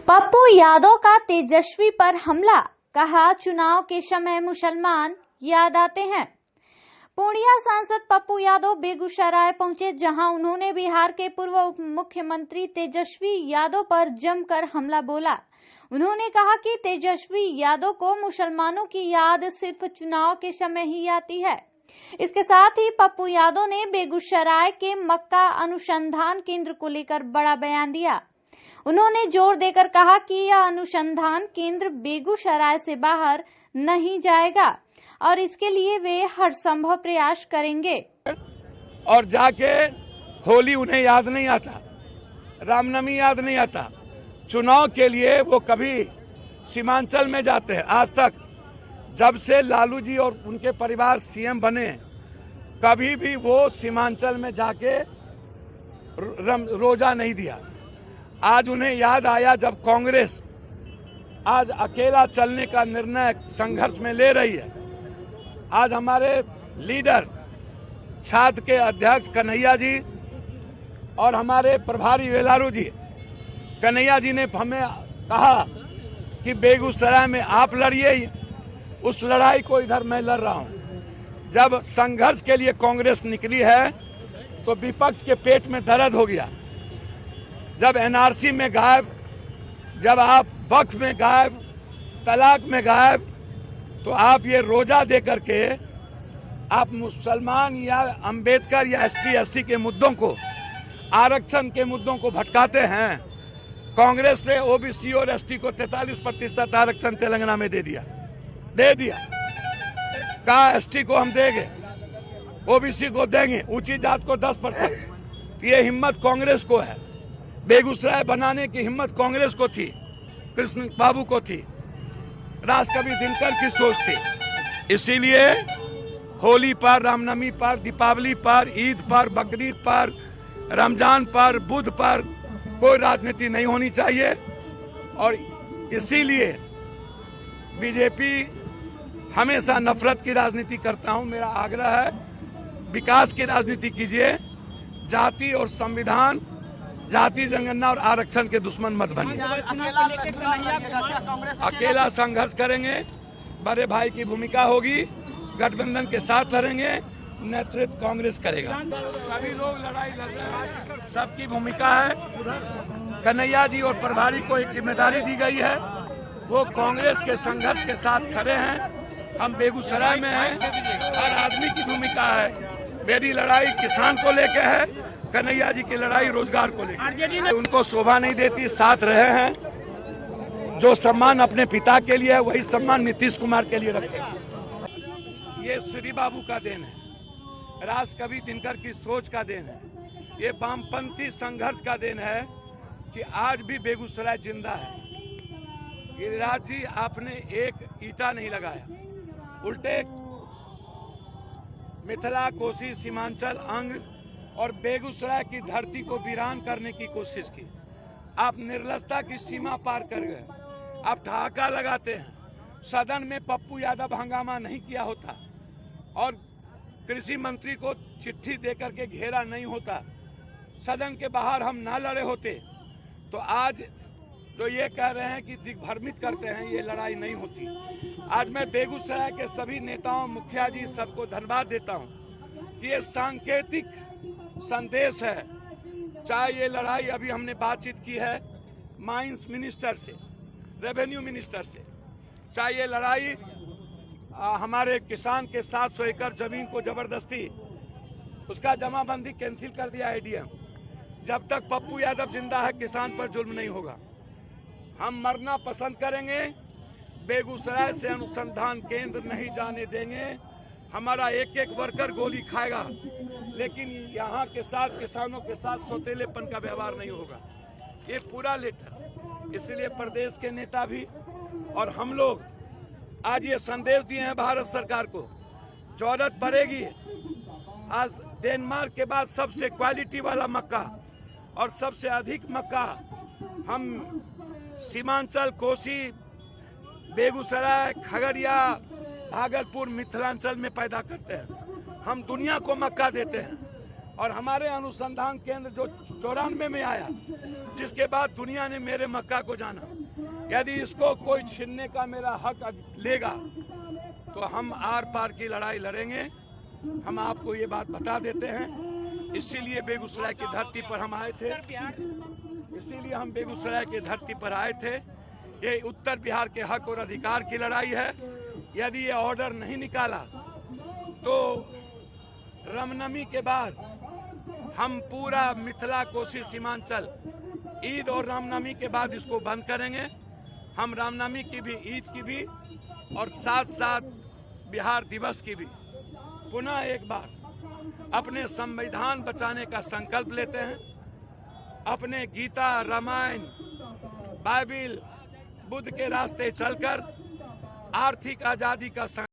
पप्पू यादव का तेजस्वी पर हमला, कहा चुनाव के समय मुसलमान याद आते हैं। पूर्णिया सांसद पप्पू यादव बेगूसराय पहुंचे, जहां उन्होंने बिहार के पूर्व उप मुख्यमंत्री तेजस्वी यादव पर जमकर हमला बोला। उन्होंने कहा कि तेजस्वी यादव को मुसलमानों की याद सिर्फ चुनाव के समय ही आती है। इसके साथ ही पप्पू यादव ने बेगूसराय के मक्का अनुसंधान केंद्र को लेकर बड़ा बयान दिया। उन्होंने जोर देकर कहा कि यह अनुसंधान केंद्र बेगूसराय से बाहर नहीं जाएगा और इसके लिए वे हर संभव प्रयास करेंगे। और जाके होली उन्हें याद नहीं आता, रामनवमी याद नहीं आता। चुनाव के लिए वो कभी सीमांचल में जाते हैं। आज तक जब से लालू जी और उनके परिवार सीएम बने, कभी भी वो सीमांचल में जाके रोजा नहीं दिया। आज उन्हें याद आया जब कांग्रेस आज अकेला चलने का निर्णय संघर्ष में ले रही है। आज हमारे लीडर छात्र के अध्यक्ष कन्हैया जी और हमारे प्रभारी वेलारू जी, कन्हैया जी ने हमें कहा कि बेगूसराय में आप लड़िए, उस लड़ाई को इधर मैं लड़ रहा हूं। जब संघर्ष के लिए कांग्रेस निकली है तो विपक्ष के पेट में दर्द हो गया। जब एनआरसी में गायब, जब आप वक्फ में गायब, तलाक में गायब, तो आप ये रोजा दे करके आप मुसलमान या अंबेडकर या एसटी एससी के मुद्दों को, आरक्षण के मुद्दों को भटकाते हैं। कांग्रेस ने ओबीसी और एसटी को 43% आरक्षण तेलंगाना में दे दिया। कहा एसटी को हम देंगे, ओबीसी को देंगे, ऊंची जात को 10%। ये हिम्मत कांग्रेस को है। बेगूसराय बनाने की हिम्मत कांग्रेस को थी, कृष्ण बाबू को थी, राजकवि दिनकर की सोच थी। इसीलिए होली पर, रामनवमी पर, दीपावली पर, ईद पर, बकरीद पर, रमजान पर, बुध पर कोई राजनीति नहीं होनी चाहिए। और इसीलिए बीजेपी हमेशा नफरत की राजनीति करता हूं। मेरा आग्रह है विकास की राजनीति कीजिए, जाति और संविधान, जाति जनगणना और आरक्षण के दुश्मन मत बनिए। अकेला संघर्ष करेंगे, बड़े भाई की भूमिका होगी, गठबंधन के साथ लड़ेंगे, नेतृत्व कांग्रेस करेगा। सभी लोग लड़ाई लड़ रहे हैं, सबकी भूमिका है। कन्हैया जी और प्रभारी को एक जिम्मेदारी दी गई है, वो कांग्रेस के संघर्ष के साथ खड़े हैं। हम बेगूसराय में हैं, हर आदमी की भूमिका है। मेरी लड़ाई किसान को लेके है, कन्हैया जी की लड़ाई रोजगार को लेकर। उनको शोभा नहीं देती, साथ रहे हैं। जो सम्मान अपने पिता के लिए है, वही सम्मान नीतीश कुमार के लिए रखे। ये श्री बाबू का देन है, राजकवि दिनकर की सोच का देन है, ये वामपंथी संघर्ष का देन है कि आज भी बेगूसराय जिंदा है। गिरिराज जी, आपने एक ईंटा नहीं लगाया, उल्टे मिथिला, कोसी, सीमांचल अंग और बेगूसराय की धरती को वीरान करने की कोशिश की। आप निर्लजता की सीमा पार कर गए। आप ठहाका लगाते हैं। सदन में पप्पू यादव हंगामा नहीं किया होता और कृषि मंत्री को चिट्ठी देकर के घेरा नहीं होता, सदन के बाहर हम ना लड़े होते, तो आज जो ये कह रहे हैं कि दिग्भ्रमित करते हैं, ये लड़ाई नहीं होती। आज मैं बेगूसराय के सभी नेताओं, मुखिया जी, सबको धन्यवाद देता हूं कि ये सांकेतिक संदेश है। चाहे ये लड़ाई अभी हमने बातचीत की है माइंस मिनिस्टर से, रेवेन्यू मिनिस्टर से, चाहे ये लड़ाई हमारे किसान के 700 एकड़ जमीन को जबरदस्ती उसका जमाबंदी कैंसिल कर दिया एडीएम। जब तक पप्पू यादव जिंदा है, किसान पर जुल्म नहीं होगा। हम मरना पसंद करेंगे, बेगूसराय से अनुसंधान केंद्र नहीं जाने देंगे। हमारा एक एक वर्कर गोली खाएगा, लेकिन यहाँ के साथ, किसानों के साथ सौतेलेपन का व्यवहार नहीं होगा। ये पूरा लेटर, इसलिए प्रदेश के नेता भी और हम लोग आज ये संदेश दिए हैं भारत सरकार को, जरूरत पड़ेगी। आज डेनमार्क के बाद सबसे क्वालिटी वाला मक्का और सबसे अधिक मक्का हम सीमांचल, कोसी, बेगूसराय, खगड़िया, भागलपुर, मिथिलांचल में पैदा करते हैं। हम दुनिया को मक्का देते हैं और हमारे अनुसंधान केंद्र जो 94 में आया, जिसके बाद दुनिया ने मेरे मक्का को जाना। यदि इसको कोई छीनने का मेरा हक लेगा तो हम आर पार की लड़ाई लड़ेंगे। हम आपको ये बात बता देते हैं। इसीलिए बेगूसराय की धरती पर हम आए थे, इसीलिए हम बेगूसराय की धरती पर आए थे। ये उत्तर बिहार के हक और अधिकार की लड़ाई है। यदि ये ऑर्डर नहीं निकाला तो रामनवमी के बाद हम पूरा मिथिला कोसी सीमांचल ईद और रामनवमी के बाद इसको बंद करेंगे। हम रामनवमी की भी, ईद की भी और साथ साथ बिहार दिवस की भी पुनः एक बार अपने संविधान बचाने का संकल्प लेते हैं। अपने गीता, रामायण, बाइबिल, बुद्ध के रास्ते चलकर आर्थिक आजादी का